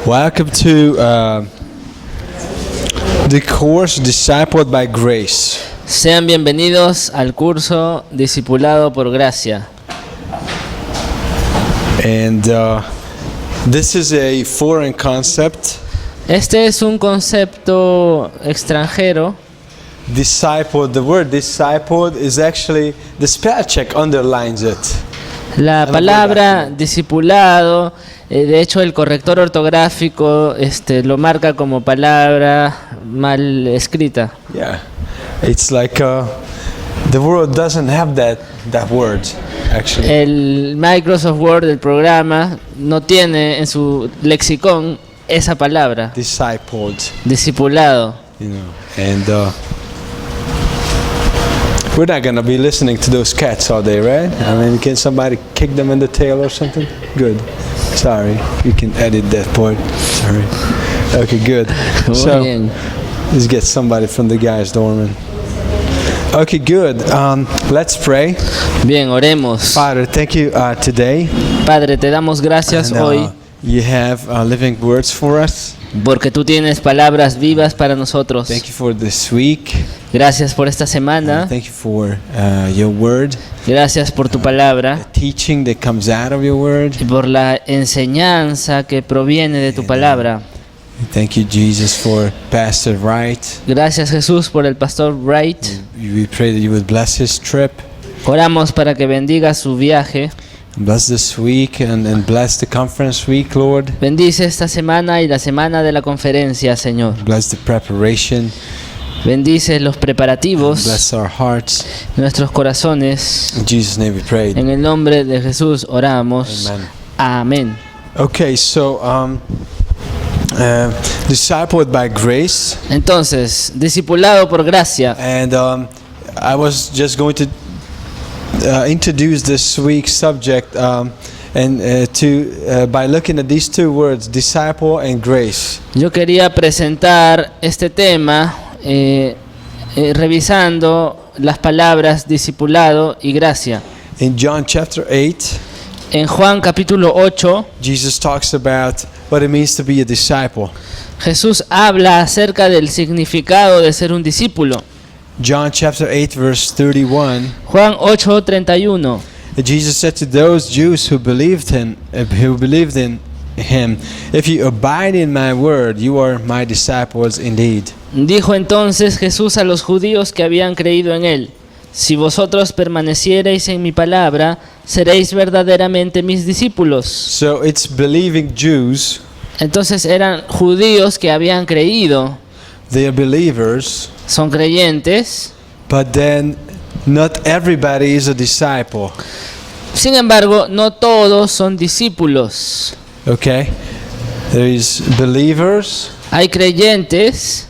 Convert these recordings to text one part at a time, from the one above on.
Welcome to the course Discipled by Grace. Sean bienvenidos al curso Discipulado por Gracia. And this is a foreign concept. Este es un concepto extranjero. Discipled, the word discipled is actually, the spell check underlines it. La palabra discipulado, de hecho el corrector ortográfico lo marca como palabra mal escrita. Yeah, it's like the world doesn't have that word actually. El Microsoft Word, el programa, no tiene en su lexicón esa palabra. Discipled, Discipulado. you know, and we're not gonna be listening to those cats all day, right? I mean, can somebody kick them in the tail or something? Good. Sorry, you can edit that part. Sorry. Okay, good. Muy bien. Let's get somebody from the guys dormant. Okay, good. Let's pray. Bien, oremos. Father, thank you today. Padre, te damos gracias And, hoy you have living words for us. porque tú tienes palabras vivas para nosotros. Thank you for this week. Gracias por esta semana. Thank you for your word, Gracias por tu the palabra teaching that comes out of your word. y por la enseñanza que proviene de tu palabra. Thank you, Jesus, for Pastor Wright. Gracias, Jesús, por el pastor Wright. We pray that you would bless his trip, Oramos para que bendiga su viaje. bless this week, and bless the conference week, Lord. Bendice esta semana y la semana de la conferencia, Señor. Bless the preparation. Bendice los preparativos, Bless our hearts. nuestros corazones. In Jesus' name we pray. En el nombre de Jesús oramos. Amen. Amén. Okay, so discipled by grace, Entonces, discipulado por gracia. and I was just going to introduce this week's subject, by looking at these two words, disciple and grace. Yo quería presentar este tema revisando las palabras discipulado y gracia. In John chapter 8, En Juan capítulo 8, Jesus talks about what it means to be a disciple. Jesús habla acerca del significado de ser un discípulo. John chapter 8 verse 31, Juan 8:31. Jesus said to those Jews who believed in him, if you abide in my word, you are my disciples indeed. Dijo entonces Jesús a los judíos que habían creído en él: si vosotros permaneciereis en mi palabra, seréis verdaderamente mis discípulos. So it's believing Jews, Entonces eran judíos que habían creído, they are believers, son creyentes. but then not everybody is a disciple. Sin embargo, no todos son discípulos. Okay? There is believers, Hay creyentes,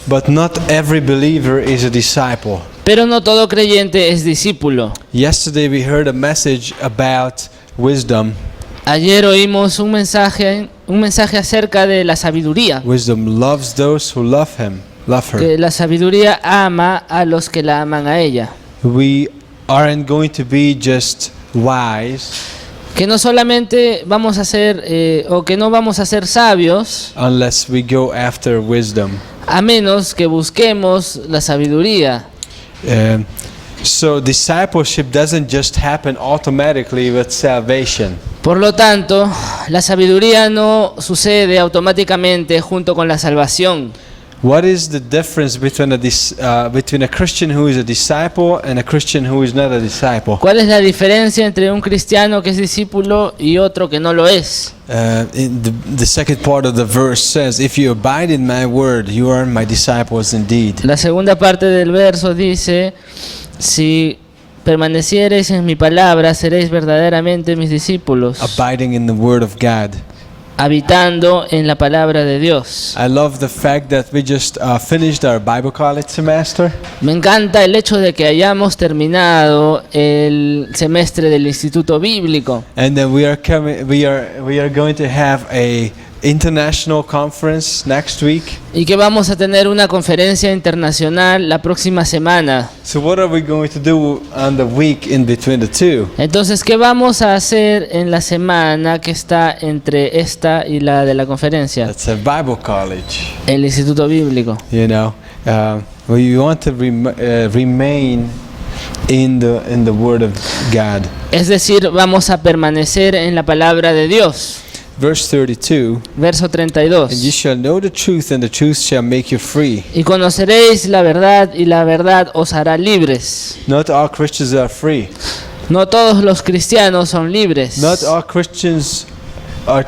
but not every believer is a disciple. pero no todo creyente es discípulo. Yesterday we heard a message about wisdom. Ayer oímos un mensaje acerca de la sabiduría. Wisdom loves those who love her. Que la sabiduría ama a los que la aman a ella. We aren't going to be just wise Que no solamente vamos a ser que no vamos a ser sabios unless we go after wisdom. a menos que busquemos la sabiduría. So discipleship doesn't just happen automatically with salvation. Por lo tanto, la sabiduría no sucede automáticamente junto con la salvación. What is the difference between a Christian who is a disciple and a Christian who is not a disciple? ¿Cuál es la diferencia entre un cristiano que es discípulo y otro que no lo es? In the second part of the verse says, if you abide in my word, you are my disciples indeed. La segunda parte del verso dice: si permaneciereis en mi palabra, seréis verdaderamente mis discípulos, Abiding in the word of God. habitando en la palabra de Dios. I love the fact that we just finished our Bible college semester. Me encanta el hecho de que hayamos terminado el semestre del Instituto Bíblico And then we are going to have a international conference next week. y que vamos a tener una conferencia internacional la próxima semana. So what are we going to do on the week in between the two? Entonces, ¿qué vamos a hacer en la semana que está entre esta y la de la conferencia? That's a Bible college. El Instituto Bíblico. You know, we want to remain in the Word of God. Es decir, vamos a permanecer en la palabra de Dios. Verse 32. Verso And you 32. shall know the truth, and the truth shall make you free. Y conoceréis la verdad, y la verdad os hará libres. Not all Christians are free. No todos los cristianos son libres. Not all Christians are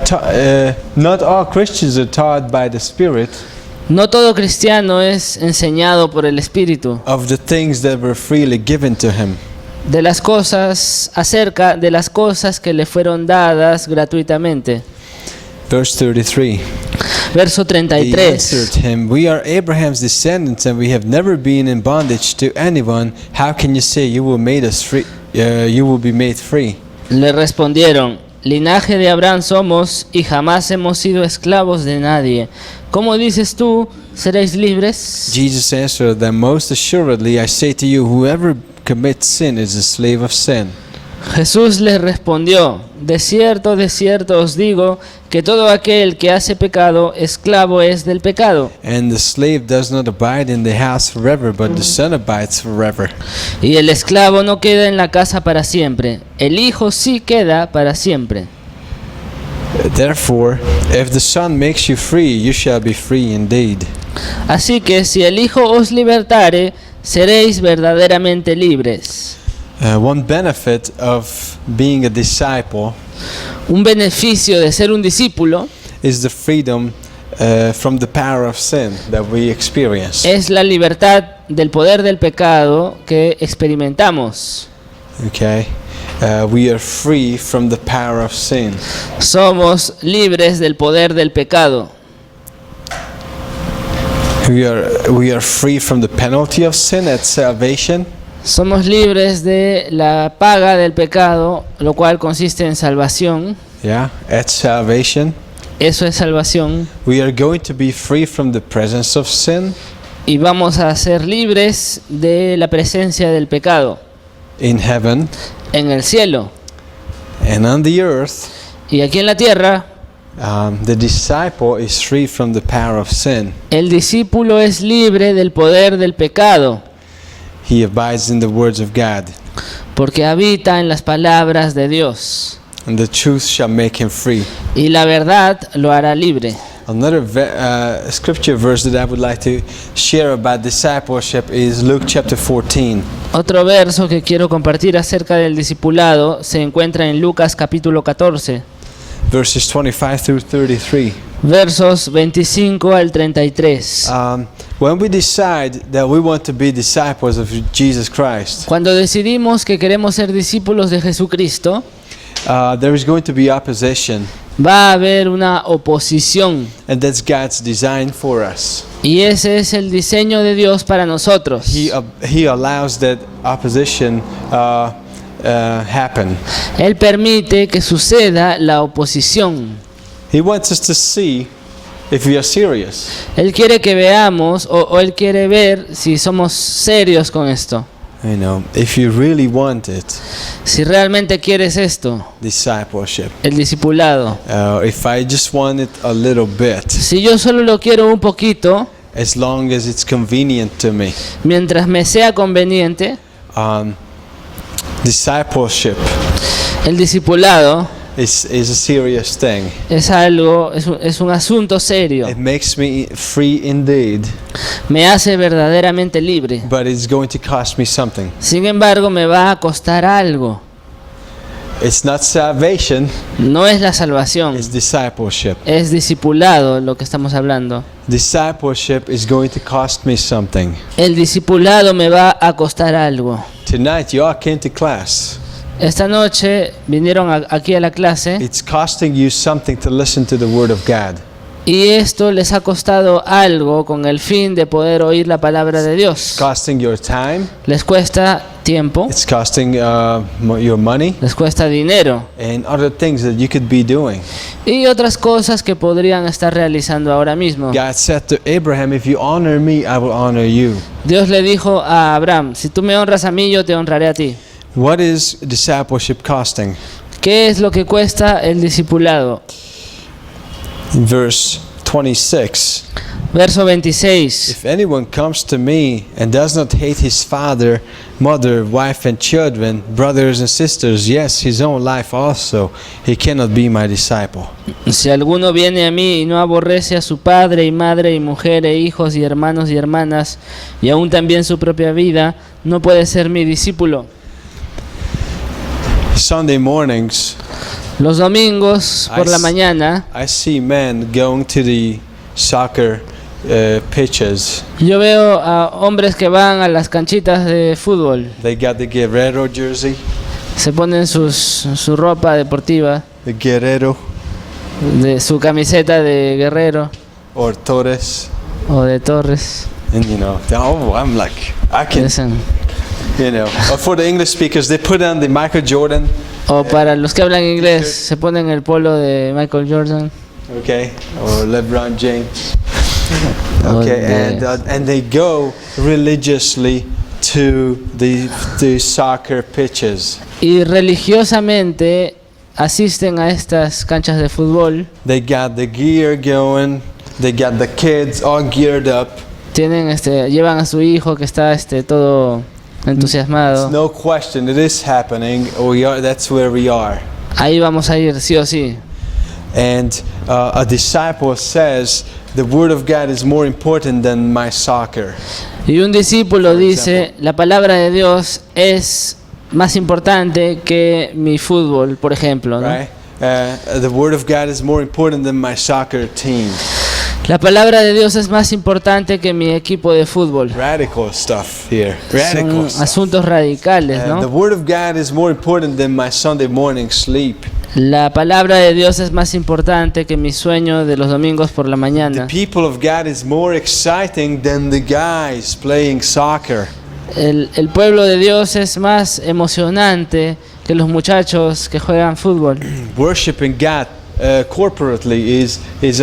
taught by the Spirit No todo cristiano es enseñado por el Espíritu of the things that were freely given to him. de las cosas, acerca de las cosas que le fueron dadas gratuitamente. Verse 33. Verso He 33. answered him, We are Abraham's descendants, and we have never been in bondage to anyone. How can you say you will made us free? You will be made free. Le respondieron: linaje de Abraham somos y jamás hemos sido esclavos de nadie. ¿Cómo dices tú, seréis libres? Jesus answered them, Most assuredly I say to you, whoever commits sin is a slave of sin. Jesús les respondió: de cierto os digo, que todo aquel que hace pecado, esclavo es del pecado. And the slave does not abide in the house forever, but the Son abides forever. Y el esclavo no queda en la casa para siempre, el Hijo sí queda para siempre. Therefore, if the Son makes you free, you shall be free indeed. Así que si el Hijo os libertare, seréis verdaderamente libres. One benefit of being a disciple Un beneficio de ser un discípulo is the freedom from the power of sin that we experience. es la libertad del poder del pecado que experimentamos. Okay, we are free from the power of sin. Somos libres del poder del pecado. We are free from the penalty of sin at salvation. Somos libres de la paga del pecado, lo cual consiste en salvación. Yeah, at salvation. Eso es salvación. We are going to be free from the presence of sin Y vamos a ser libres de la presencia del pecado in heaven, en el cielo. and on the earth. Y aquí en la tierra, The disciple is free from the power of sin. el discípulo es libre del poder del pecado, He abides in the words of God, porque habita en las palabras de Dios. and the truth shall make him free. Y la verdad lo hará libre. Another scripture verse that I would like to share about discipleship is Luke chapter 14. Otro verso que quiero compartir acerca del discipulado se encuentra en Lucas capítulo 14, Verses 25 through 33. versos 25 al 33. When we decide that we want to be disciples of Jesus Christ, Cuando decidimos que queremos ser discípulos de Jesucristo, there is going to be opposition, va a haber una oposición. and that's God's design for us. Y ese es el diseño de Dios para nosotros. He allows that opposition happen. Él permite que suceda la oposición. He wants us to see if we are serious. Él quiere que veamos o Él quiere ver si somos serios con esto. You know, if you really want it, Si realmente quieres esto, discipleship. el discipulado. If I just want it a little bit, Si yo solo lo quiero un poquito, as long as it's convenient to me. mientras me sea conveniente, Discipleship el discipulado is a serious thing. es algo, es un asunto serio. It makes me free indeed, Me hace verdaderamente libre. but it's going to cost me something. Sin embargo, me va a costar algo. It's not salvation, No es la salvación, it's discipleship. es discipulado lo que estamos hablando. Discipleship is going to cost me something. El discipulado me va a costar algo. Tonight you all came to class. Esta noche vinieron aquí a la clase It's costing you something to listen to the word of God. y esto les ha costado algo con el fin de poder oír la palabra de Dios. Costing your time, Les cuesta tiempo, It's costing your money les cuesta dinero and other things that you could be doing. y otras cosas que podrían estar realizando ahora mismo. God said to Abraham, if you honor me, I will honor you. Dios le dijo a Abraham, si tú me honras a mí, yo te honraré a ti. What is discipleship costing? ¿Qué es lo que cuesta el discipulado? In verse 26, Verso 26. if anyone comes to me and does not hate his father, mother, wife and children, brothers and sisters, yes, his own life also, he cannot be my disciple. Si alguno viene a mí y no aborrece a su padre y madre y mujer e hijos y hermanos y hermanas y aún también su propia vida, no puede ser mi discípulo. Sunday mornings, Los domingos por la mañana I see men going to the soccer pitches. yo veo a hombres que van a las canchitas de fútbol, They got the Guerrero jersey, se ponen su ropa deportiva, the Guerrero de su camiseta de Guerrero or Torres, o de Torres. and I'm like, I can, Dicen. Or for the English speakers, they put on the Michael Jordan, O para los que hablan inglés, se ponen el polo de Michael Jordan. okay, or LeBron James, O okay, de- and they go religiously to the soccer pitches. Y religiosamente asisten a estas canchas de fútbol. They got the gear going, they got the kids all geared up. Tienen llevan a su hijo que está todo entusiasmado. No question, it is happening. That's where we are. Ahí vamos a ir, sí o sí. And a disciple says, the word of God is more important than my soccer. Y un discípulo dice, la palabra de Dios es más importante que mi fútbol, por ejemplo, ¿no? Right? The word of God is more important than my soccer team. La palabra de Dios es más importante que mi equipo de fútbol. Radical stuff here. Radical Son stuff. asuntos radicales, The ¿no? word of God is more important than my Sunday morning sleep. La palabra de Dios es más importante que mi sueño de los domingos por la The mañana. people of God is more exciting than the guys playing soccer. El pueblo de Dios es más emocionante que los muchachos que juegan fútbol. Worshiping God corporately has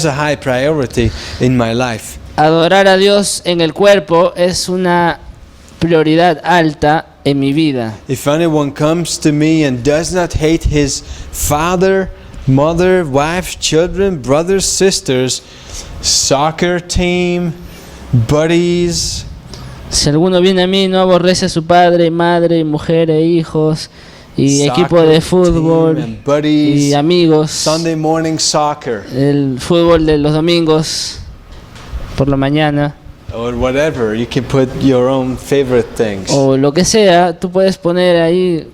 a high priority in my life. Adorar a Dios en el cuerpo es una prioridad alta en mi vida. If anyone comes to me and does not hate his father, mother, wife, children, brothers, sisters, soccer team, buddies, Si alguno viene a mí y no aborrece a su padre, madre, mujer e hijos, y equipo de soccer team fútbol and buddies, y amigos, Sunday morning soccer el fútbol de los domingos por la mañana, or whatever, you can put your own favorite things. o lo que sea, tú puedes poner ahí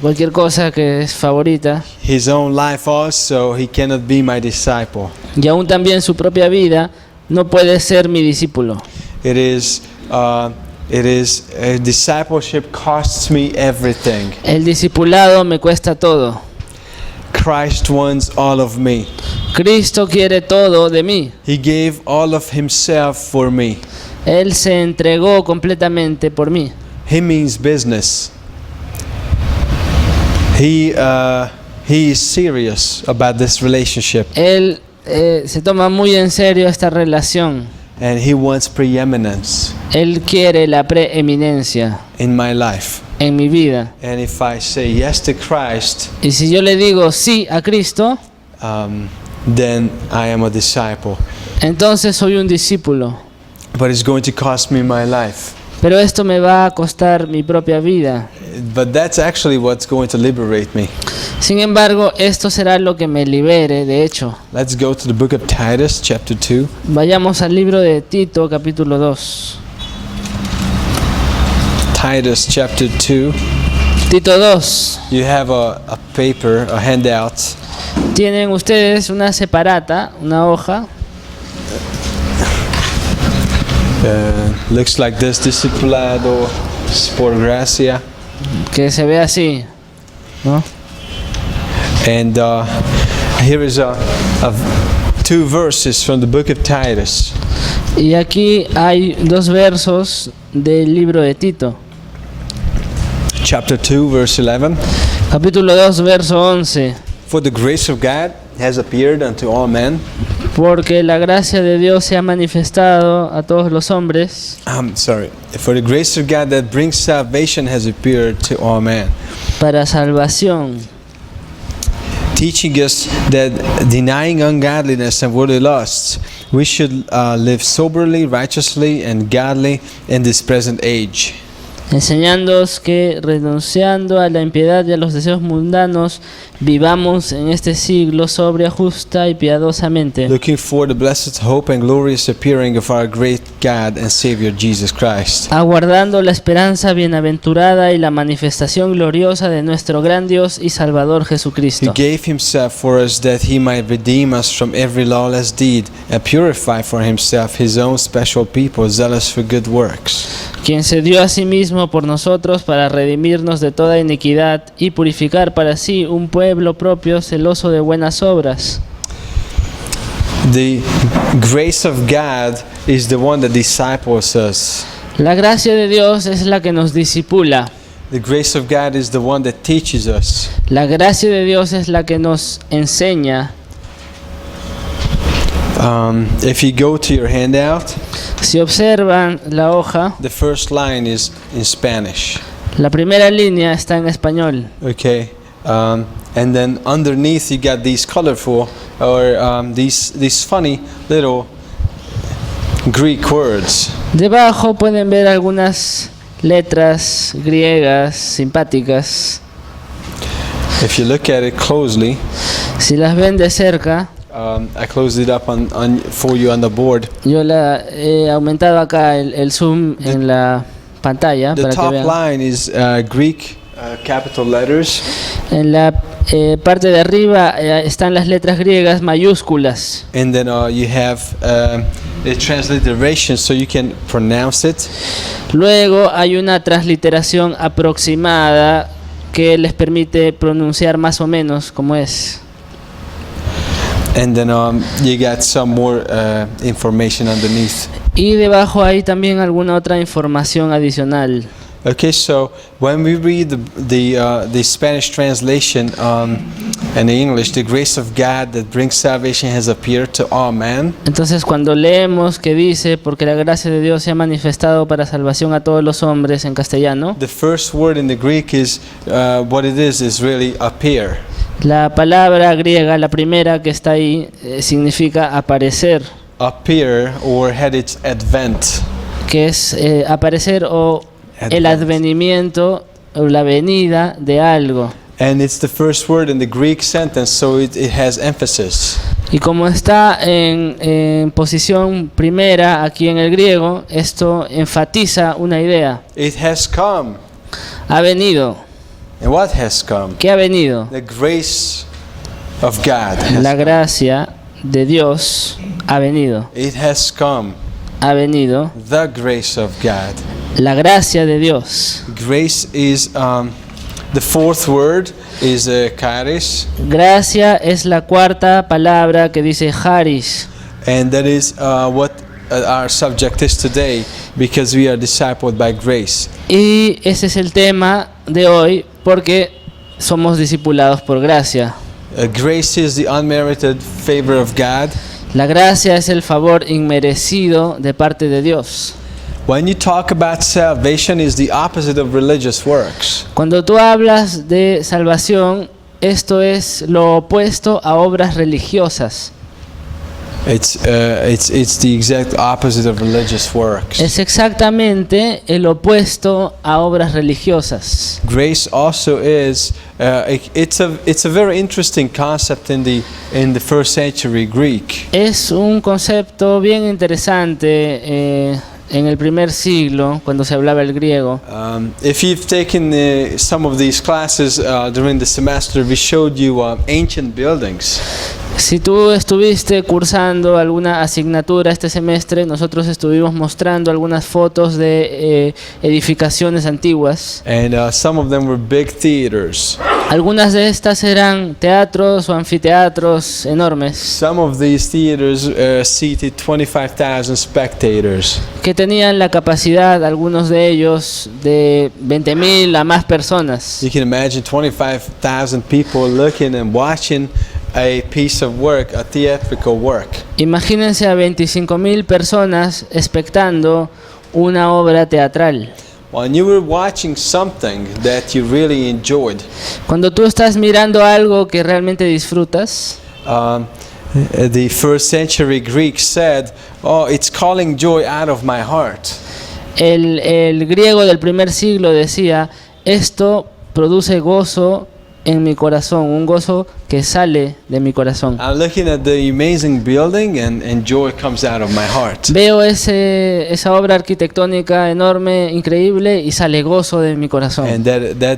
cualquier cosa que es favorita, His own life also, he cannot be my disciple. y aún también su propia vida no puede ser mi discípulo. It is discipleship costs me everything. El discipulado me cuesta todo. Christ wants all of me. Cristo quiere todo de mí. He gave all of himself for me. Él se entregó completamente por mí. He means business. He is serious about this relationship, Él se toma muy en serio esta relación. and he wants preeminence Él quiere la preeminencia in my life. en mi vida. And if I say yes to Christ, Y si yo le digo sí a Cristo, then I am a disciple. entonces soy un discípulo. But it's going to cost me my life. Pero esto me va a costar mi propia vida. But that's actually what's going to liberate me. Sin embargo, esto será lo que me libere, de hecho. Let's go to the book of Titus, chapter 2. Vayamos al libro de Tito, capítulo 2. Titus, chapter 2. Tito 2. You have a paper, a handout. Tienen ustedes una separata, una hoja. Looks like this, Discipulado por Gracia. Que se ve así, ¿no? And here is two verses from the book of Titus. Y aquí hay dos versos del libro de Tito. chapter 2, verse 11. Capítulo 2, verso 11. For the grace of God has appeared unto all men. Porque la gracia de Dios se ha manifestado a todos los hombres. For the grace of God that brings salvation has appeared to all men. Para salvación. Teaching us that denying ungodliness and worldly lusts, we should live soberly, righteously, and godly in this present age. Enseñándoos que renunciando a la impiedad y a los deseos mundanos, vivamos en este siglo sobria, justa y piadosamente. Looking for the blessed hope and glorious appearing of our great God and Savior Jesus Christ. Aguardando la esperanza bienaventurada y la manifestación gloriosa de nuestro gran Dios y Salvador Jesucristo. He gave himself for us that he might redeem us from every lawless deed and purify for himself his own special people, zealous for good works. Quien se dio a sí mismo por nosotros para redimirnos de toda iniquidad y purificar para sí un pueblo propio celoso de buenas obras. The grace of God is the one that disciples us. La gracia de Dios es la que nos discipula. The grace of God is the one that teaches us. La gracia de Dios es la que nos enseña. If you go to your handout, Si observan la hoja, the first line is in Spanish. la primera línea está en español. Okay, and then underneath you got these colorful or these funny little Greek words. Debajo pueden ver algunas letras griegas simpáticas. If you look at it closely, Si las ven de cerca, I closed it up for you on the board. yo la he aumentado acá el zoom en la pantalla The para que top vean. line is Greek capital letters, En la parte de arriba están las letras griegas mayúsculas. and then you have a transliteration so you can pronounce it. Luego hay una transliteración aproximada que les permite pronunciar más o menos como es. And then you got some more information underneath. Y debajo hay también alguna otra información adicional. Okay, so when we read the Spanish translation and the English, the grace of God that brings salvation has appeared to all men. Entonces cuando leemos que dice, porque la gracia de Dios se ha manifestado para salvación a todos los hombres en castellano, The first word in the Greek is what it is really appear. la palabra griega, la primera que está ahí, significa aparecer, Appear or had its advent. que es aparecer o el advenimiento o la venida de algo. And it's the first word in the Greek sentence, so it has emphasis. Y como está en posición primera aquí en el griego, esto enfatiza una idea. It has come. Ha venido. And what has come? ¿Qué ha venido? The grace of God. has La come. gracia de Dios ha venido. It has come. Ha venido. The grace of God. La gracia de Dios. Grace is the fourth word is charis, Gracia es la cuarta palabra que dice charis. and that is what our subject is today, because we are discipled by grace. Y ese es el tema de hoy porque somos discipulados por gracia. Grace is the unmerited favor of God. La gracia es el favor inmerecido de parte de Dios. When you talk about salvation, is the opposite of religious works. Cuando tú hablas de salvación, esto es lo opuesto a obras religiosas. It's the exact opposite of religious works. Es exactamente el opuesto a obras religiosas. Grace also is it's a very interesting concept in the first century Greek. Es un concepto bien interesante en el primer siglo, cuando se hablaba el griego. If you've taken some of these classes during the semester, we showed you ancient buildings. Si tú estuviste cursando alguna asignatura este semestre, nosotros estuvimos mostrando algunas fotos de edificaciones antiguas. And some of them were big theaters. Algunas de estas eran teatros o anfiteatros enormes Some of these theaters seated 25,000 spectators. que tenían la capacidad, algunos de ellos, de 20.000 a más personas. You can imagine 25,000 people looking and watching a piece of work, a theatrical work. Imagínense a 25.000 personas expectando una obra teatral. When you were watching something that you really enjoyed, Cuando tú estás mirando algo que realmente disfrutas, the first century Greeks said, "Oh, it's calling joy out of my heart." el griego del primer siglo decía, esto produce gozo en mi corazón, un gozo que sale de mi corazón. I'm looking at the amazing building and joy comes out of my heart. Veo esa obra arquitectónica enorme, increíble, y sale gozo de mi corazón. And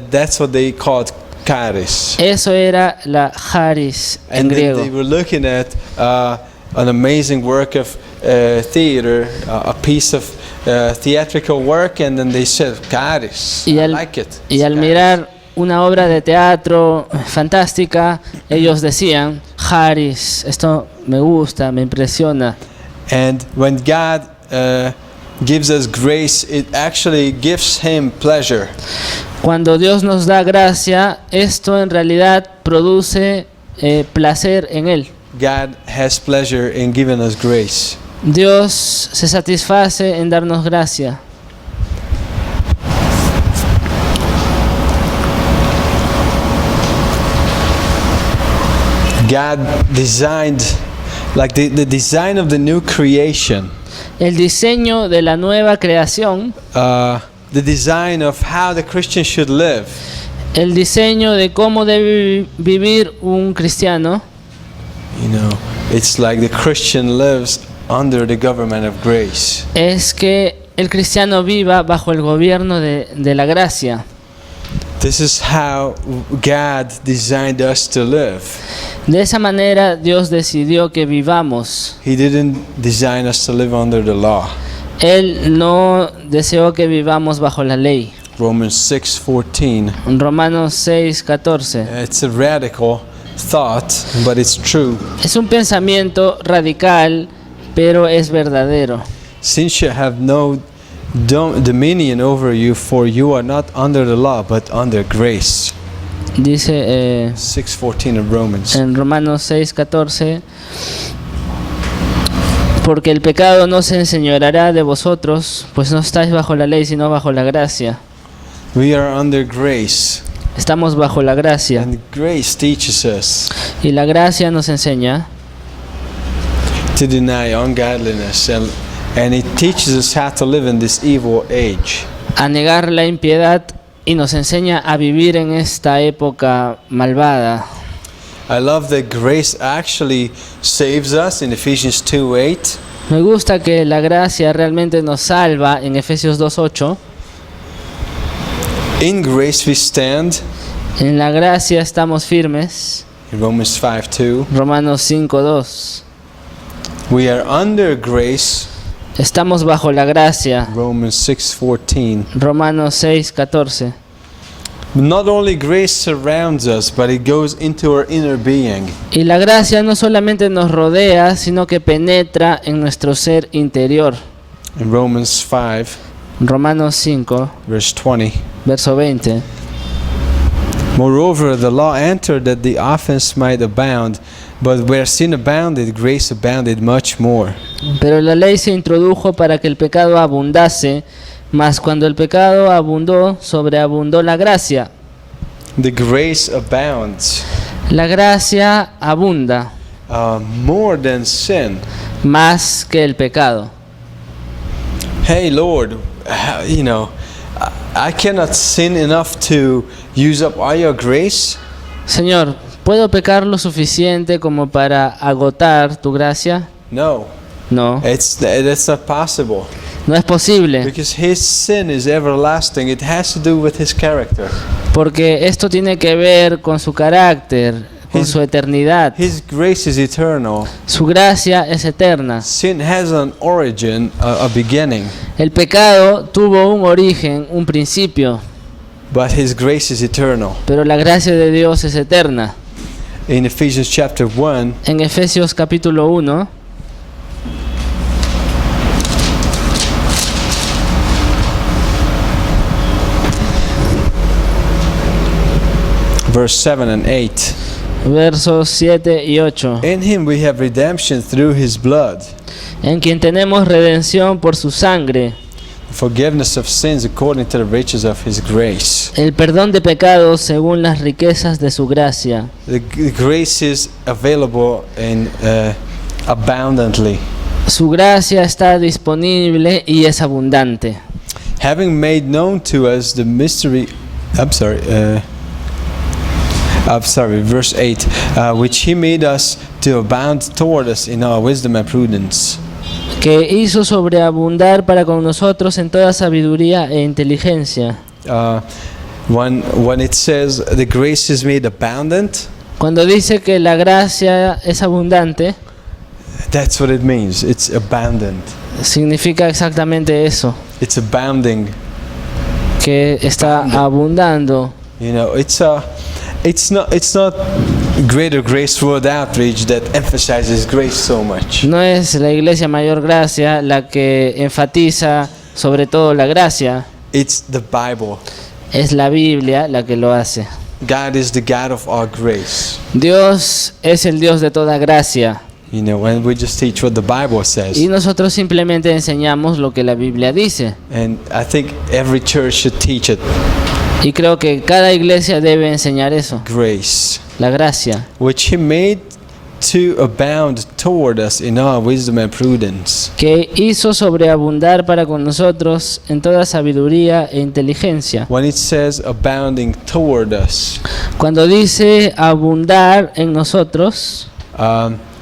that's what they called charis. Eso era la charis en And griego. they were looking at an amazing work of theater, a piece of theatrical work, and then they said, charis, Y I al, like it. y al Charis. mirar una obra de teatro fantástica, ellos decían, charis, esto me gusta, me impresiona. And when God gives us grace, it actually gives Him pleasure. Cuando Dios nos da gracia, esto en realidad produce placer en Él. God has pleasure in giving us grace. Dios se satisface en darnos gracia. God designed, like the design of the new creation, El diseño de la nueva creación, the design of how the Christian should live, el diseño de cómo debe vivir un cristiano, you know, it's like the Christian lives under the government of grace. es que el cristiano viva bajo el gobierno de la gracia. This is how God designed us to live. De esa manera Dios decidió que vivamos. He didn't design us to live under the law. Él no deseó que vivamos bajo la ley. Romans 6:14. Romanos 6:14. It's a radical thought, but it's true. Es un pensamiento radical, pero es verdadero. Since you have no dominion over you, for you are not under the law, but under grace. Dice 6:14 of Romans. en Romanos 6:14, porque el pecado no se enseñoreará de vosotros, pues no estáis bajo la ley, sino bajo la gracia. We are under grace, Estamos bajo la gracia, and grace teaches us y la gracia nos enseña to deny ungodliness, and it teaches us how to live in this evil age. a negar la impiedad y nos enseña a vivir en esta época malvada. I love that grace actually saves us in Ephesians 2:8. Me gusta que la gracia realmente nos salva en Efesios 2:8. In grace we stand, En la gracia estamos firmes. in Romans 5:2. Romanos 5:2. We are under grace, Estamos bajo la gracia. Romans 6:14. Romanos 6:14. Not only grace surrounds us, but it goes into our inner being. Y la gracia no solamente nos rodea, sino que penetra en nuestro ser interior. In Romans 5, Romanos 5, verse 20. verso 20. Moreover, the law entered that the offense might abound, but where sin abounded, grace abounded much more. Pero la ley se introdujo para que el pecado abundase, mas cuando el pecado abundó, sobreabundó la gracia. The grace abounds La gracia abunda more than sin. más que el pecado. Hey, Lord, you know, I cannot sin enough to use up all your grace. Señor, ¿puedo pecar lo suficiente como para agotar tu gracia? No, No, that's not possible. no es posible, Because His sin is everlasting. It has to do with His character. porque esto tiene que ver con su carácter, con su eternidad. His grace is eternal. Su gracia es eterna. Sin has an origin, a beginning, El pecado tuvo un origen, un principio, but His grace is eternal. pero la gracia de Dios es eterna. In Ephesians chapter 1, En Efesios capítulo 1, verse 7 and 8, versos 7 y 8, in Him we have redemption through His blood, en quien tenemos redención por su sangre, forgiveness of sins according to the riches of His grace. el perdón de pecados según las riquezas de su gracia. The grace is available in abundantly. Su gracia está disponible y es abundante. Having made known to us the mystery, verse 8, which He made us to abound toward us in our wisdom and prudence. Que hizo sobreabundar para con nosotros en toda sabiduría e inteligencia. When it says the grace is made abundant, Cuando dice que la gracia es abundante, that's what it means. It's abundant. significa exactamente eso, It's abounding. que está abundando. You know, it's not Greater Grace World Outreach that emphasizes grace so much. No es la Iglesia Mayor Gracia la que enfatiza sobre todo la gracia, It's the Bible. es la Biblia la que lo hace. God is the God of all grace. Dios es el Dios de toda gracia You know, and we just teach what the Bible says. y nosotros simplemente enseñamos lo que la Biblia dice. And I think every church should teach it. Y creo que cada iglesia debe enseñar eso, Grace, la gracia, which He made to abound toward us in all wisdom and prudence. que hizo sobreabundar para con nosotros en toda sabiduría e inteligencia. When it says abounding toward us, Cuando dice abundar en nosotros,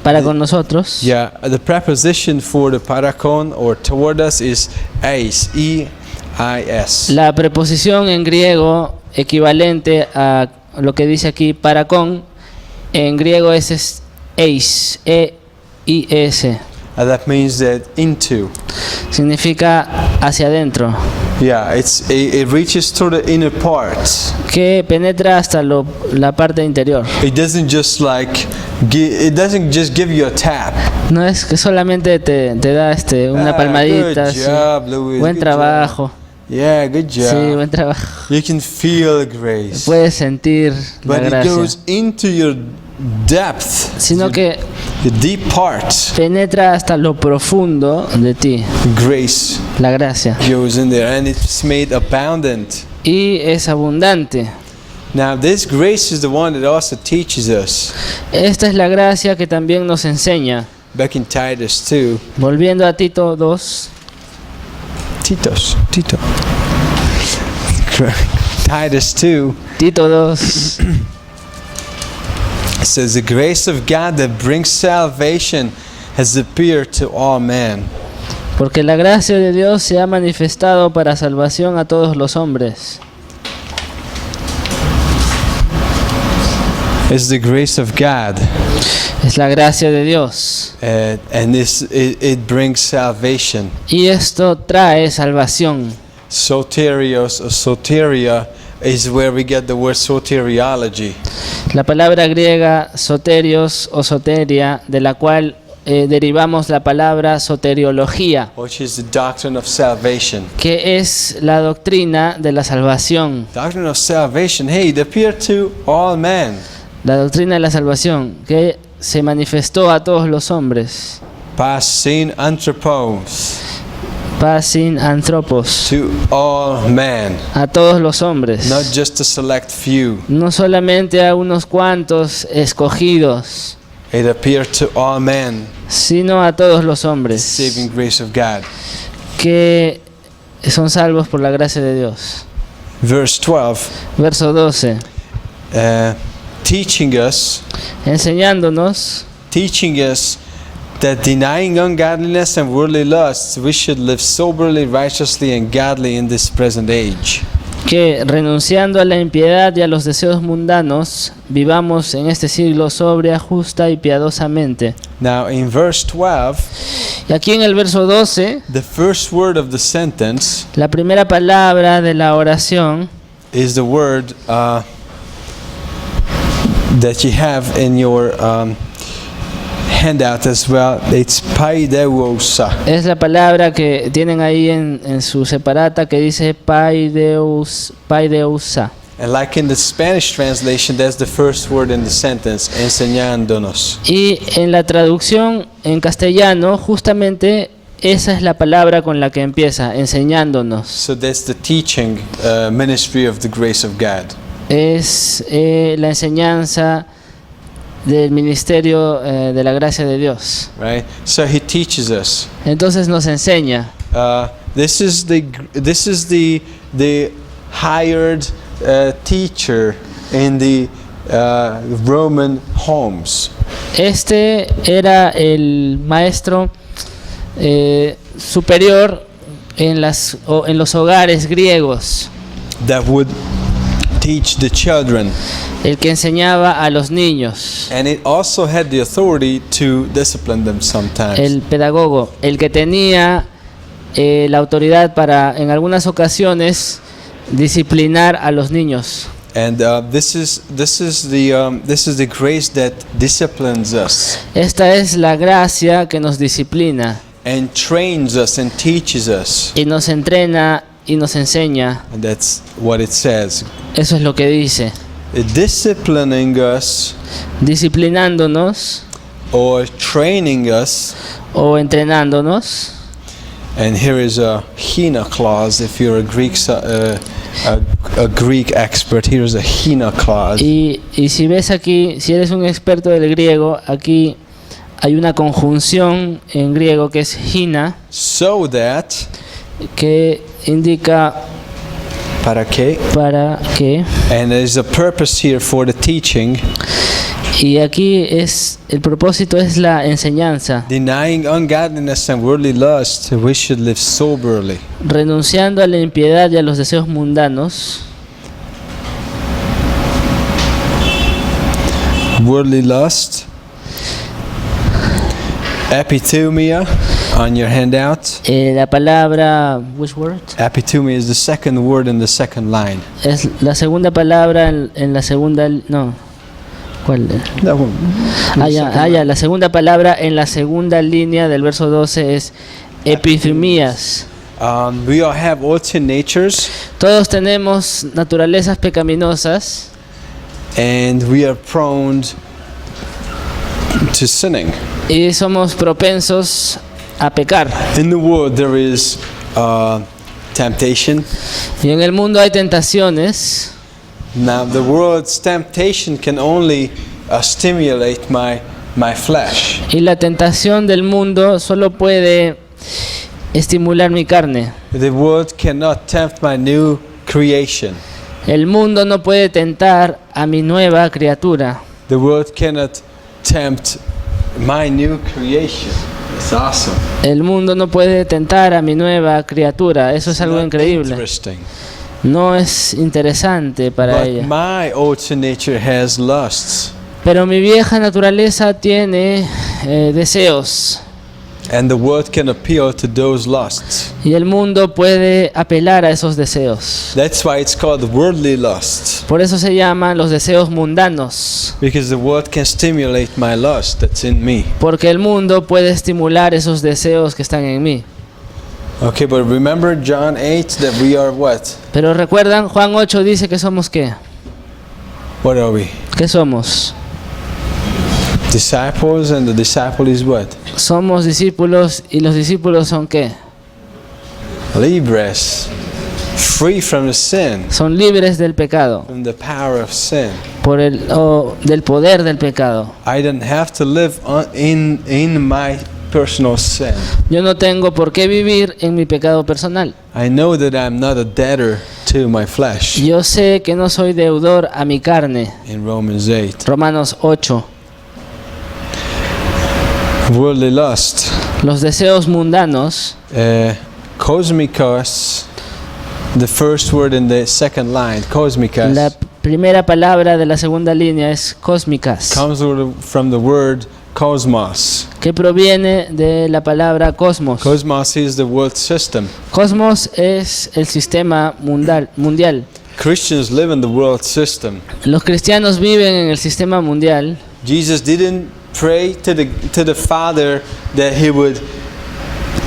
para con nosotros, yeah, the preposition for the parakon or toward us is eis, E-I-S. la preposición en griego equivalente a lo que dice aquí para con, en griego es eis, E-I-S, That means that into. significa hacia adentro, Yeah, it reaches to the inner parts. que penetra hasta la parte interior. It doesn't just give you a tap. No es que solamente te da una palmadita, Good así. job, Luis. Buen good trabajo, job. Yeah, good job. sí, buen trabajo. You can feel grace. Puedes sentir la But it gracia, goes into your depth, sino que the deep parts. penetra hasta lo profundo de ti, Grace la gracia, goes in there and it's made abundant. y es abundante. Now, this grace is the one that also teaches us. Esta es la gracia que también nos enseña. Back in Titus 2. Volviendo a Tito 2, Tito. Titus 2. Tito 2 It says, the grace of God that brings salvation has appeared to all men. porque la gracia de Dios se ha manifestado para salvación a todos los hombres. It's the grace of God. Es la gracia de Dios. And it brings salvation. Y esto trae salvación. Soterios or soteria is where we get the word soteriology. La palabra griega soterios o soteria, de la cual derivamos la palabra soteriología, Which is the doctrine of salvation. que es la doctrina de la salvación. Doctrine of salvation, hey, it appeared to all men. La doctrina de la salvación, que se manifestó a todos los hombres. Pasin anthropos, Pasin anthropos, to all men, a todos los hombres. not just a select few. No solamente a unos cuantos escogidos, It appeared to all men, sino a todos los the hombres saving grace of God. que son salvos por la gracia de Dios. Verse 12, Verso 12. teaching us Enseñándonos that denying ungodliness and worldly lusts, we should live soberly, righteously, and godly in this present age. que renunciando a la impiedad y a los deseos mundanos, vivamos en este siglo sobria, justa y piadosamente. Now, in verse 12, Y aquí en el verso 12, the first word of the sentence la primera palabra de la oración is the word that you have in your handout as well. It's paideusa. es la palabra que tienen ahí en su separata que dice paideusa. And like in the Spanish translation, that's the first word in the sentence, enseñándonos. Y en la traducción en castellano, justamente esa es la palabra con la que empieza, enseñándonos. So that's the teaching ministry of the grace of God. Es la enseñanza del ministerio de la gracia de Dios. Right? So he teaches us. Entonces nos enseña. This is the hired teacher in the Roman homes. Este era el maestro superior en los hogares griegos, That would teach the children, el que enseñaba a los niños, and it also had the authority to discipline them sometimes. el pedagogo, el que tenía la autoridad para en algunas ocasiones disciplinar a los niños. And this is the grace that disciplines us Esta es la gracia que nos disciplina and trains us and teaches us. y nos entrena y nos enseña. And that's what it says. Eso es lo que dice. Disciplining us Disciplinándonos or training us. o entrenándonos. And here is a hina clause. If you're a Greek expert, here's a hina clause. Y si ves aquí, si eres un experto del griego, aquí hay una conjunción en griego que es hina, So that, que indica para qué? para qué. And there's a purpose here for the teaching. Y aquí el propósito es la enseñanza, Denying ungodliness and worldly lust, we should live soberly. renunciando a la impiedad y a los deseos mundanos. Worldly lust. Epithumia on your handout. La palabra, which word? Epithumia is the second word in the second line. Es la segunda palabra en la segunda, no. ¿Cuál? That one. Ya, la segunda palabra en la segunda línea del verso 12 es epithumías. We all have all 10 natures, Todos tenemos naturalezas pecaminosas and we are prone to sinning. y somos propensos a pecar. In the world there is temptation. Y en el mundo hay tentaciones. Now the world's temptation can only stimulate my flesh. Y la tentación del mundo solo puede estimular mi carne. The world cannot tempt my new creation. El mundo no puede tentar a mi nueva criatura. The world cannot tempt my new creation. It's awesome. El mundo no puede tentar a mi nueva criatura. Eso es algo Not increíble. interesting. No es interesante para But ella. my old nature has lusts, Pero mi vieja naturaleza tiene deseos. and the world can appeal to those lusts. Y el mundo puede apelar a esos deseos. That's why it's called worldly lust, Por eso se llaman los deseos mundanos. because the world can stimulate my lust that's in me. Porque el mundo puede estimular esos deseos que están en mí. Okay, but remember John 8 that we are what? Pero recuerdan, Juan 8 dice que somos ¿qué? What are we? ¿Qué somos? Disciples, and the disciple is what? Somos discípulos y los discípulos son ¿qué? Libres, free from the sin, Son libres del pecado, from the power of sin. del poder del pecado. I don't have to live in my personal sin. Yo no tengo por qué vivir en mi pecado personal. I know that I'm not a debtor to my flesh. Yo sé que no soy deudor a mi carne. In Romans 8. Romanos 8. Worldly lust. Los deseos mundanos Cosmikos The first word in the second line, cosmicas, La primera palabra de la segunda línea es cósmicas, comes from the word cosmos. que proviene de la palabra cosmos. Cosmos is the world system. Cosmos es el sistema mundial. Christians live in the world system. Los cristianos viven en el sistema mundial. Jesus didn't pray to the Father that he would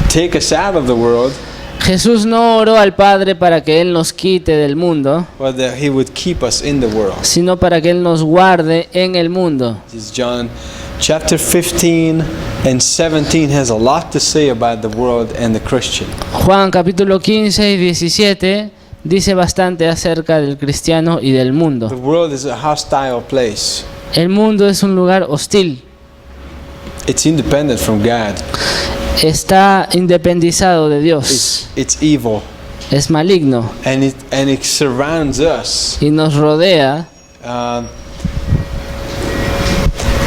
take us out of the world, Jesús no oró al Padre para que Él nos quite del mundo, but that he would keep us in the world. sino para que Él nos guarde en el mundo. This is John chapter 15 and 17 has a lot to say about the world and the Christian. Juan capítulo 15 y 17 dice bastante acerca del cristiano y del The mundo. world is a hostile place. El mundo es un lugar hostil, It's independent from God. está independizado de Dios, It's evil, es maligno and it surrounds us. y nos rodea.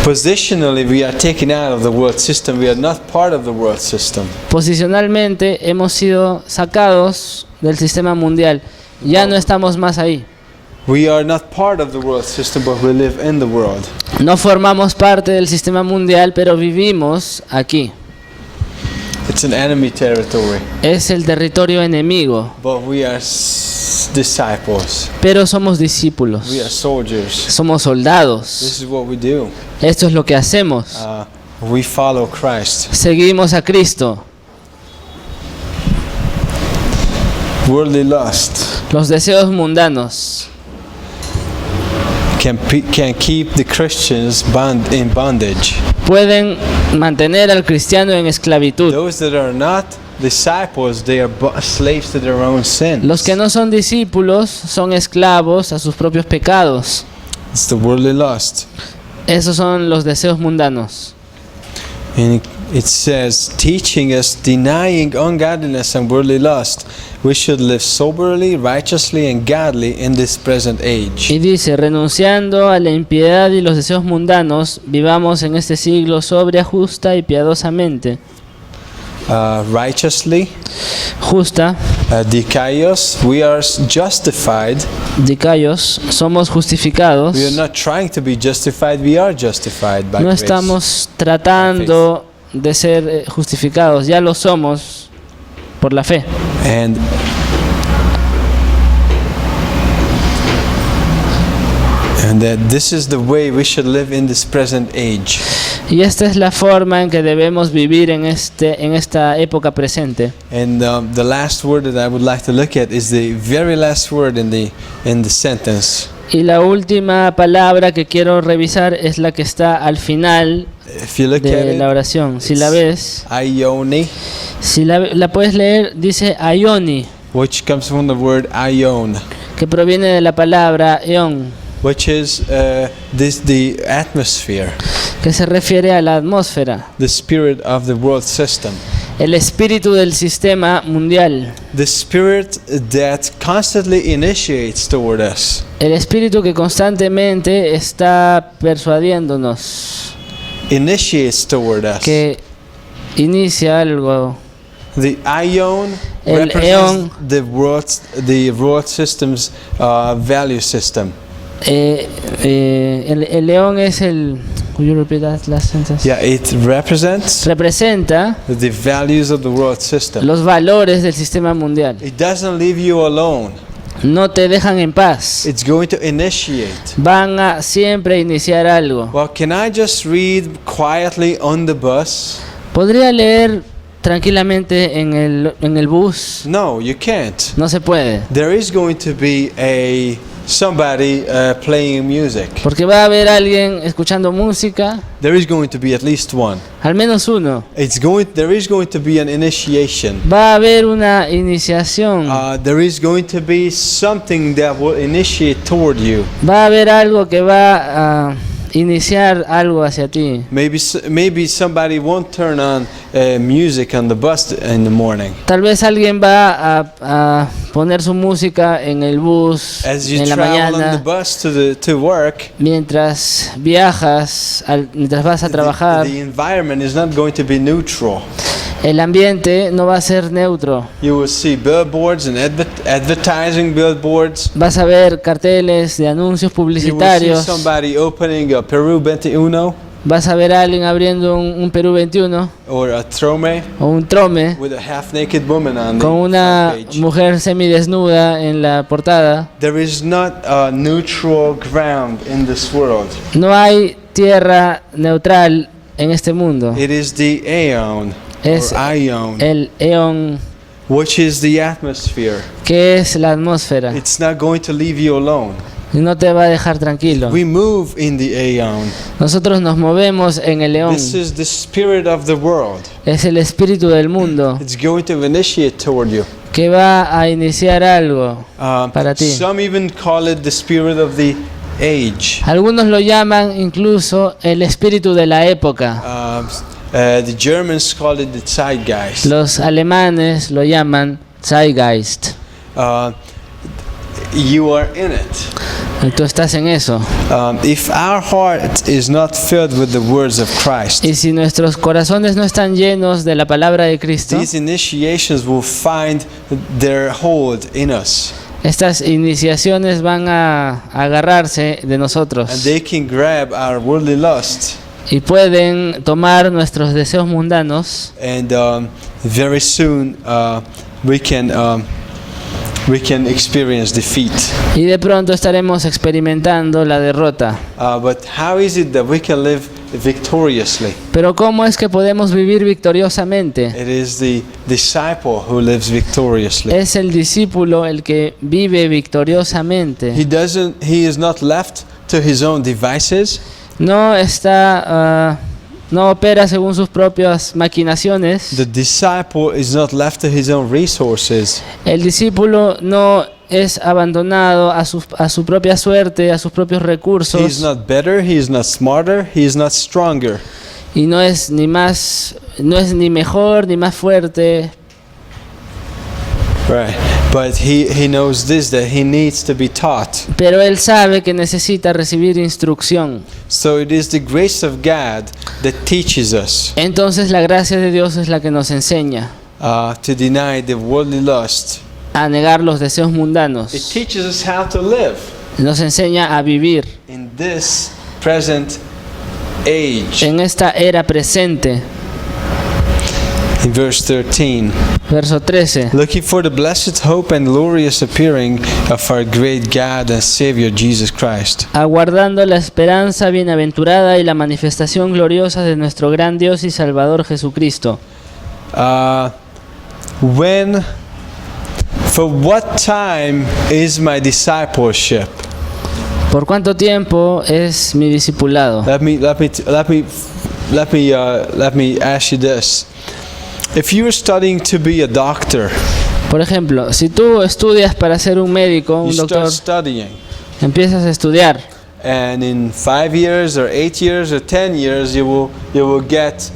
Positionally, we are taken out of the world system. We are not part of the world system. Posicionalmente hemos sido sacados del sistema mundial, ya no estamos más ahí. We are not part of the world system, but we live in the world. No formamos parte del sistema mundial, pero vivimos aquí. It's an enemy territory, Es el territorio enemigo, but we are disciples. pero somos discípulos, We are soldiers. somos This soldados. is what we do. Esto es lo que hacemos. We follow Christ. Seguimos a Cristo. Worldly lust Los deseos mundanos can keep the Christians in bondage. pueden mantener al cristiano en esclavitud. Those that are not disciples, they are slaves to their own sins. Los que no son discípulos son esclavos a sus propios pecados. It's the worldly lust. Esos son los deseos mundanos. And it says, teaching us, denying ungodliness and worldly lust, we should live soberly, righteously, and godly in this present age. Y dice, renunciando a la impiedad y los deseos mundanos, vivamos en este siglo sobria, justa y piadosamente. Righteously, Justa, dikaios, we are justified. dikaios, somos justificados. We are not trying to be justified, we are justified by No grace. estamos tratando de ser justificados, ya lo somos por la fe. And that this is the way we should live in this present age. Y esta es la forma en que debemos vivir en esta época presente. And the last word that I would like to look at is the very last word in the sentence. Y la última palabra que quiero revisar es la que está al final If you look at de it, la oración. Si la ves, aioni, si la puedes leer, dice aioni, which comes from the word aion, que proviene de la palabra eon, which is the atmosphere, que se refiere a la atmósfera, the spirit of the world system, el espíritu del sistema mundial, the spirit that constantly initiates toward us. el espíritu que constantemente está persuadiéndonos, Initiates toward us. que inicia algo. The aion El represents the world system's value system. El león es el... Could you repeat that last sentence? Yeah, it represents Representa the values of the world system. los valores del sistema mundial. It doesn't leave you alone. No te dejan en paz. It's going to initiate. Van a siempre iniciar algo. Well, can I just read quietly on the bus? ¿Podría leer tranquilamente en el bus? No, you can't. No se puede. There is going to be somebody playing music. Porque va a haber alguien escuchando música, There is going to be at least one. al menos uno. There is going to be an initiation. Va a haber una iniciación. There is going to be something that will initiate toward you. Va a haber algo que va a iniciar algo hacia ti. Maybe somebody won't turn on music on the bus in the morning. Tal vez alguien va a poner su música en el bus As you en la travel on the mañana bus to work, mientras viajas, mientras vas a trabajar. the environment is not going to be neutral. El ambiente no va a ser neutro. You will see billboards and advertising billboards. Vas a ver carteles de anuncios You will see publicitarios. somebody opening a Peru 21 Vas a ver a alguien abriendo un Perú 21 or a Trome o un Trome with a half-naked woman on the con una front page. mujer semidesnuda en la portada. There is not a neutral ground in this world. No hay tierra neutral en este mundo. It is the aeon Es or ion, el eón, which is the atmosphere. que es la atmósfera. It's not going to leave you alone. Y no te va a dejar tranquilo. We move in the aeon. Nosotros nos movemos en el león. This is the spirit of the world. Es el espíritu del mundo It's going to initiate toward you. que va a iniciar algo para ti. Some even call it the spirit of the age. Algunos lo llaman incluso el espíritu de la época. The Germans call it the Zeitgeist. Los alemanes lo llaman Zeitgeist. You are in it. Y tú estás en eso. If our heart is not filled with the words of Christ, Y si nuestros corazones no están llenos de la palabra de Cristo, these initiations will find their hold in us, estas iniciaciones van a agarrarse de and nosotros they can grab our worldly lust, y pueden tomar nuestros deseos mundanos, and very soon we can experience defeat. y de pronto estaremos experimentando la derrota. But how is it that we can live victoriously? Pero ¿cómo es que podemos vivir victoriosamente? It is the disciple who lives victoriously. Es el discípulo el que vive victoriosamente. He is not left to his own devices. No opera según sus propias maquinaciones. The disciple is not left to his own resources. El discípulo no es abandonado a su propia suerte, a sus propios He is recursos, not better, he is not smarter, he is not stronger. y no es ni mejor ni más fuerte. Right. But he knows this, that he needs to be taught. Pero él sabe que necesita recibir instrucción. So it is the grace of God that teaches us Entonces la gracia de Dios es la que nos enseña to deny the worldly lust. a negar los deseos It mundanos. teaches us how to live Nos enseña a vivir in this present age. en esta era presente. In verse 13, Verso 13. looking for the blessed hope and glorious appearing of our great God and Savior Jesus Christ. Aguardando la esperanza bienaventurada y la manifestación gloriosa de nuestro gran Dios y Salvador Jesucristo. For what time is my discipleship? ¿Por cuánto tiempo es mi discipulado? Let me ask you this. If you are studying to be a doctor, Por ejemplo, si tú estudias para ser un médico, you un start doctor, studying, empiezas a estudiar and in 5 years or 8 years or 10 years, you will get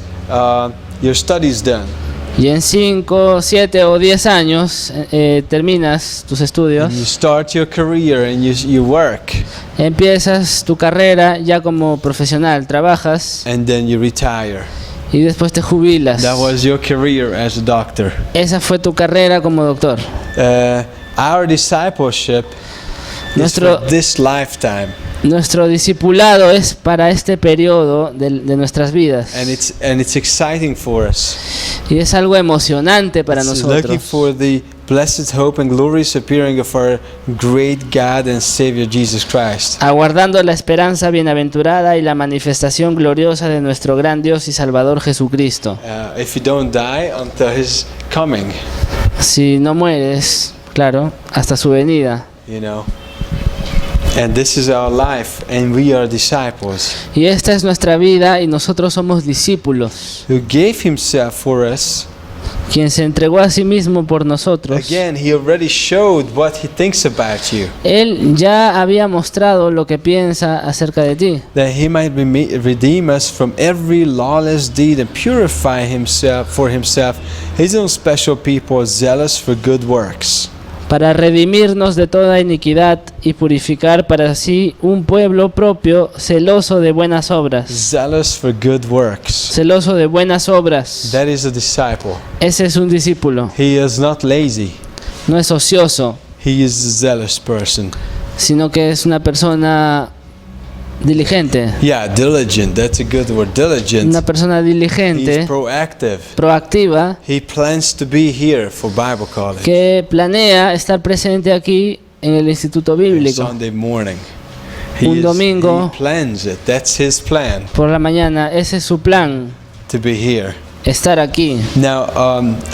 your studies done. y en 5, 7 o 10 años terminas tus And estudios, you start your career and you work, empiezas tu carrera ya como profesional, trabajas and then you retire. y después te jubilas. That was your career as a doctor. Esa fue tu carrera como doctor. Our discipleship is Nuestro- for this lifetime, Nuestro discipulado es para este periodo de nuestras vidas. and it's exciting for us. Y es algo emocionante para It's looking nosotros. for the blessed hope and glorious appearing of our great God and Savior Jesus Christ. Aguardando la esperanza bienaventurada y la manifestación gloriosa de nuestro gran Dios y Salvador Jesucristo. If you don't die until His coming, Si no mueres, claro, hasta su venida. you know. And this is our life, and we are disciples. Y esta es nuestra vida y nosotros somos discípulos. Who gave Himself for us. Quien se entregó a sí mismo por nosotros. Again, He already showed what He thinks about you. Él ya había mostrado lo que piensa acerca de ti. That He might redeem us from every lawless deed and purify Himself for Himself, His own special people, zealous for good works. para redimirnos de toda iniquidad y purificar para sí un pueblo propio, celoso de buenas obras. Zealous for good works. Celoso de buenas obras. That is a disciple. Ese es un discípulo. He is not lazy. No es ocioso, He is a zealous person. sino que es una persona diligente. Yeah, diligent. That's a good word. Diligent. Una persona He's diligente, proactive. proactiva, He plans to be here for Bible college que planea estar presente aquí en el Instituto Bíblico. Sunday morning. Un domingo. He plans it. That's his plan Por la mañana, ese es su plan, to be here. estar aquí. Now,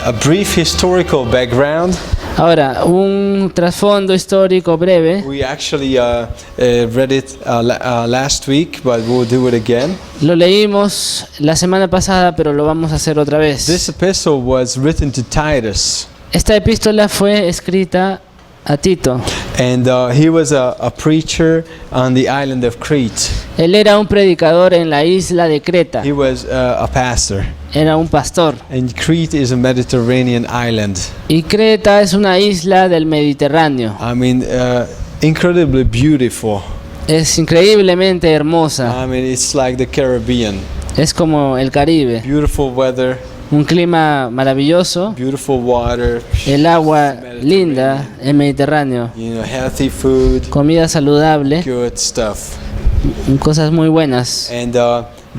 a brief historical background. Ahora, un trasfondo histórico breve. We actually read it last week, but we'll do it again. Lo leímos la semana pasada, pero lo vamos a hacer otra vez. This epistle was written to Titus, Esta epístola fue escrita a Tito. and he was a preacher on the island of Crete. Él era un predicador en la isla de Creta. He was a pastor, Era un pastor. and Crete is a Mediterranean island. Y Creta es una isla del Mediterráneo. I mean, incredibly beautiful. Es increíblemente hermosa. I mean, it's like the Caribbean. Es como el Caribe. Beautiful weather, Un clima maravilloso. beautiful water, El agua linda, el Mediterráneo. healthy food, Comida saludable. good stuff. Cosas muy buenas. And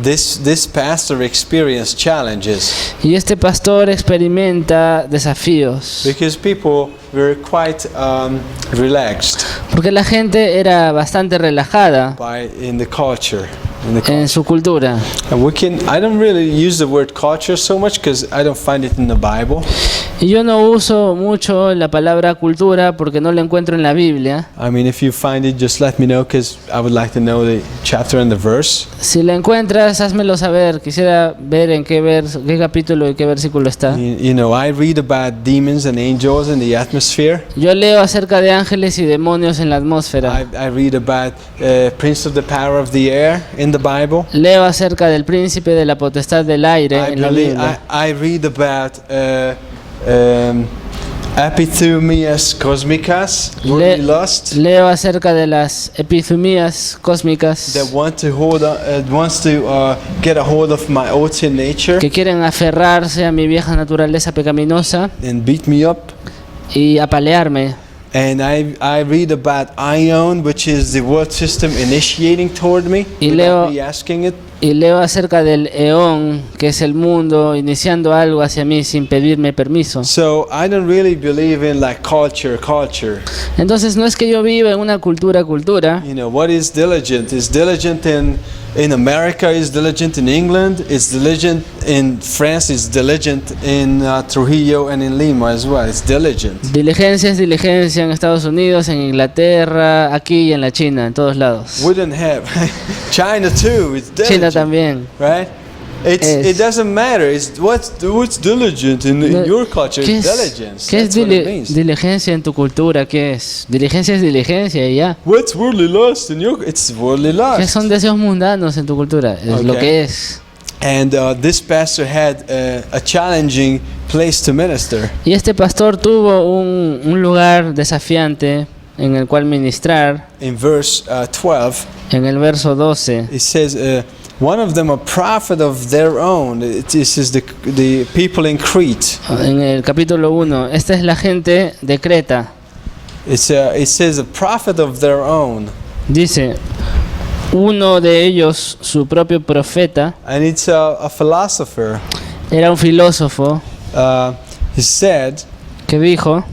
this pastor experienced challenges Y este pastor experimenta desafíos. because people were quite relaxed Porque la gente era bastante relajada in the culture. en su cultura. And I don't really use the word culture so much because I don't find it in the Bible. Y yo no uso mucho la palabra cultura porque no la encuentro en la Biblia. I mean, if you find it, just let me know because I would like to know the chapter and the verse. Si la encuentras, házmelo saber. Quisiera ver en qué capítulo y qué versículo está. You know, I read about demons and angels in the atmosphere. Yo leo acerca de ángeles y demonios en la atmósfera. I read about Prince of the Power of the Air in the Bible. Leo acerca del príncipe de la potestad del aire en la Biblia. I read about epithumias cosmicas, worldly lust, Leo acerca de las epifemías cósmicas that wants to get a hold of my old sin nature que quieren aferrarse a mi vieja naturaleza pecaminosa and beat me up. y apalearme. And I read about Ion, which is the world system initiating toward me Y without me asking it. Y leo acerca del eón, que es el mundo iniciando algo hacia mí sin pedirme permiso. So I don't really believe in like culture. Entonces no es que yo viva en una cultura. You know, what is diligent? Is diligent in America, is diligent in England, is diligent in France, is diligent in Trujillo and in Lima as well. It's diligent. Diligencia es diligencia en Estados Unidos, en Inglaterra, aquí y en la China, en todos lados. Wouldn't have China too. It's diligent. China también. Right? It doesn't matter. It's what's diligent in your culture. ¿Qué It's es, diligence. ¿qué es That's what it means. diligencia en tu cultura? ¿Qué es? Diligencia es diligencia y ya. What's worldly lust in your? It's worldly ¿Qué lust. son deseos mundanos en tu cultura? Es lo Okay. que es. And this pastor had a challenging place to minister. Y este pastor tuvo un lugar desafiante en el cual ministrar. In verse 12, En el verso 12 it says, "One of them a prophet of their own." This is the people in Crete. en el capítulo 1, esta es la gente de Creta. It says a prophet of their own, Dice, uno de ellos, su propio profeta, and it's a philosopher. era un filósofo He said, que dijo,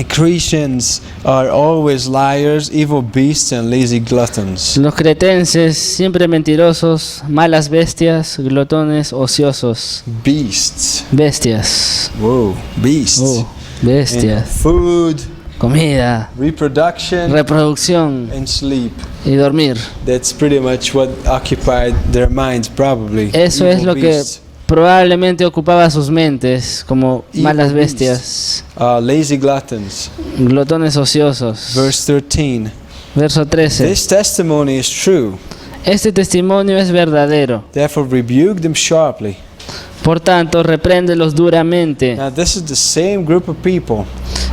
"Cretans are always liars, evil beasts, and lazy gluttons." los cretenses siempre mentirosos, malas bestias, glotones, ociosos. Beasts. Bestias. Whoa, beasts. Oh, And bestias. food, Comida, reproduction, reproducción and sleep. y dormir. That's pretty much what occupied their minds, probably. Eso Evil es lo que beasts. probablemente ocupaba sus mentes como Evil malas beasts. bestias, Lazy gluttons. glotones ociosos. Verse 13. Verso 13. This testimony is true. Este testimonio es verdadero. Therefore rebuke them sharply. Por tanto, repréndelos duramente. Now this is the same group of people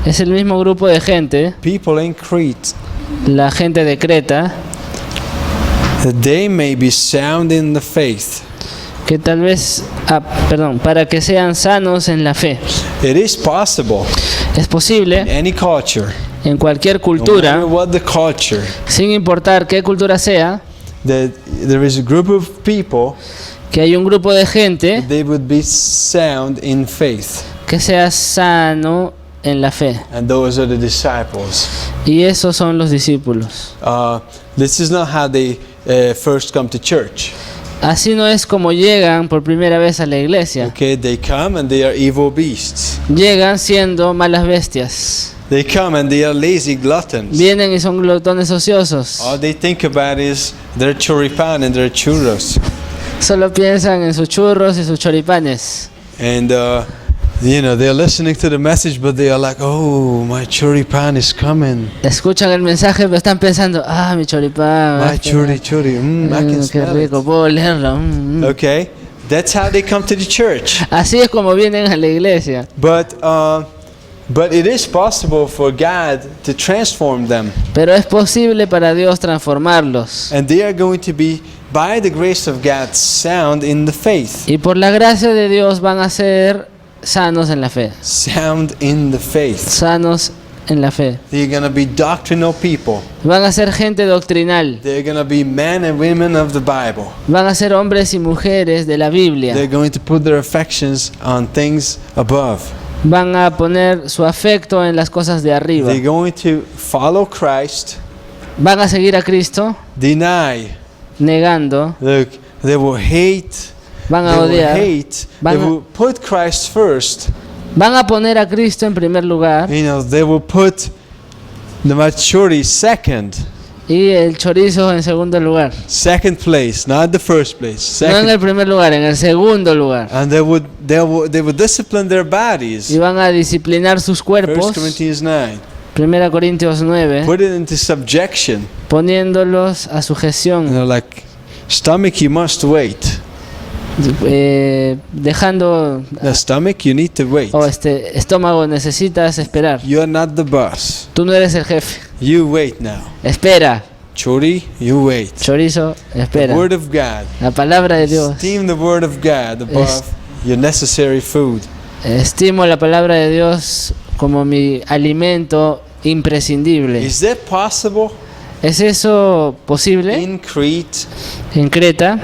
Es el mismo grupo de gente, people in Crete, la gente de Creta, that they may be sound in the faith. que tal vez, para que sean sanos en la fe. It is possible Es posible in any culture, en cualquier no cultura, matter what the culture, sin importar qué cultura sea, that there is a group of people que hay un grupo de gente they would be sound in faith, que sea sano en la fe. and those are the disciples. Y esos son los discípulos. This is not how they first come to church. Así no es como llegan por primera vez a la iglesia. Okay, they come and they are evil beasts. Llegan siendo malas bestias. They come and they are lazy gluttons. Vienen y son glotones ociosos. All they think about is their choripan and their churros. Solo piensan en sus churros y sus choripanes. And they're listening to the message, but they are like, oh, my choripan is coming. Escuchan el mensaje pero están pensando, mi choripán. My chori, I can Qué smell rico, it. puedo olerlo. Okay, that's how they come to the church. Así es como vienen a la iglesia. But it is possible for God to transform them. Pero es posible para Dios transformarlos. And they are going to be, by the grace of God, sound in the faith. Y por la gracia de Dios van a ser sanos en la fe. Sound in the faith. Sanos en la fe. They're going to be doctrinal people. Van a ser gente doctrinal. They're going to be men and women of the Bible. Van a ser hombres y mujeres de la Biblia. They're going to put their affections on things above. Van a poner su afecto en las cosas de arriba. They're going to follow Christ, Van a seguir a Cristo deny. negando. Look, they will hate. Van a They will odiar. hate. Van They a- will put Christ first. Van a poner a Cristo en primer lugar They will put the maturity second. y el chorizo en segundo lugar. Second place, not the first place. No en Second. el primer lugar, en el segundo lugar. And they would discipline their bodies. Y van a disciplinar sus 1 cuerpos. Corinthians 9. 1 Corintios 9. Put it into subjection. Poniéndolos a And sujeción. they're like, stomach, you must wait. Dejando. The stomach, you need to wait. Estómago, necesitas esperar. You are not the boss. Tú no eres el jefe. You wait now. Espera. Chori, you wait. Chorizo, The espera. word of God. La palabra de Dios. Esteem the word of God above your necessary food. Estimo la palabra de Dios como mi alimento imprescindible. Is that possible? ¿Es eso posible In Crete, en Creta?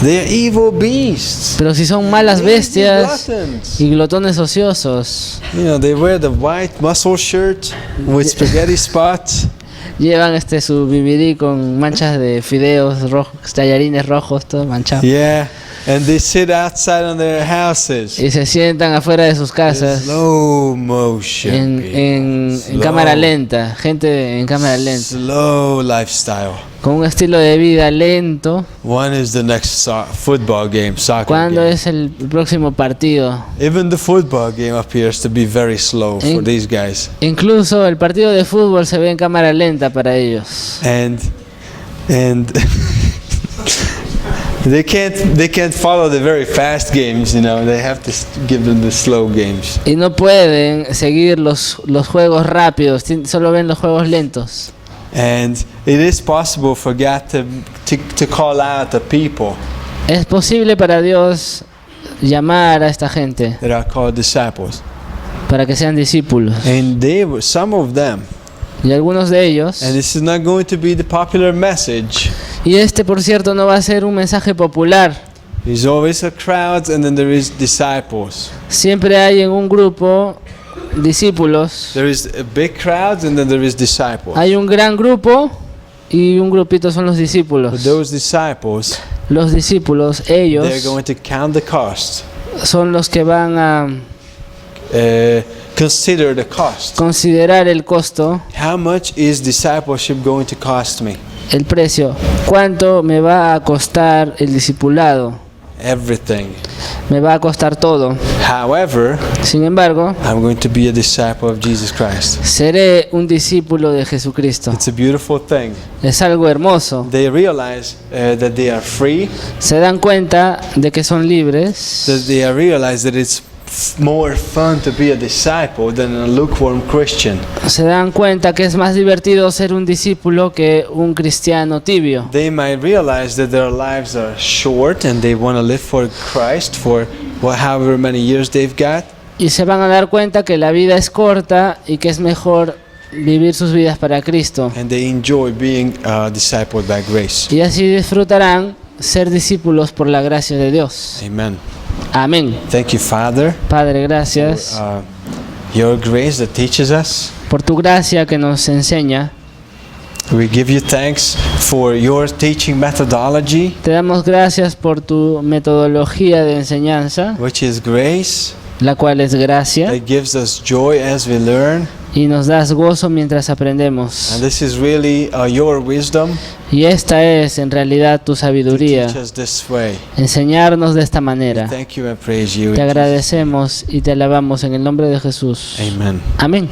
they are evil beasts. Pero si son malas Lazy bestias gluttons. y glotones ociosos, They wear the white muscle shirt with spaghetti spots. llevan su BBD con manchas de fideos rojos, tallarines rojos, todo manchado. Yeah, and they sit outside on their houses. Y se sientan afuera de sus casas Slow motion. en Slow. cámara lenta, gente en cámara lenta, Slow lifestyle. con un estilo de vida lento. When is the next football game, soccer ¿Cuándo game? es el próximo partido? Even the football game appears to be very slow for In- these guys. Incluso el partido de fútbol se ve en cámara lenta para ellos. And they can't follow the very fast games, They have to give them the slow games. Y no pueden seguir los juegos rápidos, solo ven los juegos lentos. And it is possible for God to call out the people Es posible para Dios llamar a esta gente that are called disciples. para que sean discípulos. And some of them, Y algunos de ellos, and this is not going to be the popular message. y por cierto no va a ser un mensaje popular. There's always a crowd and then there is disciples. Siempre hay en un grupo discípulos. There is a big crowd and then there is disciples. Hay un gran grupo y un grupito son los But discípulos. those disciples, Los discípulos, they're ellos, going to count the cost. son los que van a Consider the cost. considerar el costo, How much is discipleship going to cost me? el precio. ¿Cuánto me va a costar el discipulado? Everything. Me va a costar todo. However, Sin embargo, I'm going to be a disciple of Jesus Christ. seré un discípulo de Jesucristo. It's a beautiful thing. Es algo hermoso. They realize that they are free, Se dan cuenta de que son libres, that they realize that it's more fun to be a disciple than a lukewarm Christian. Se dan cuenta que es más divertido ser un discípulo que un cristiano tibio. They might realize that their lives are short and they want to live for Christ for however many years they've got. Y se van a dar cuenta que la vida es corta y que es mejor vivir sus vidas para Cristo. And they enjoy being discipled by grace. Y así disfrutarán ser discípulos por la gracia de Dios. Amen. Amén. Thank you, Father, Padre, gracias your grace that teaches us. por tu gracia que nos enseña. We give you thanks for your teaching methodology, Te damos gracias por tu metodología de enseñanza, which is grace, la cual es gracia, that gives us joy as we learn. y nos das gozo mientras aprendemos. And this is really your wisdom Y esta es en realidad tu to sabiduría, teach us this way. enseñarnos de esta manera. Thank you and praise you. Te agradecemos y te alabamos en el nombre de Jesús. Amen. Amén.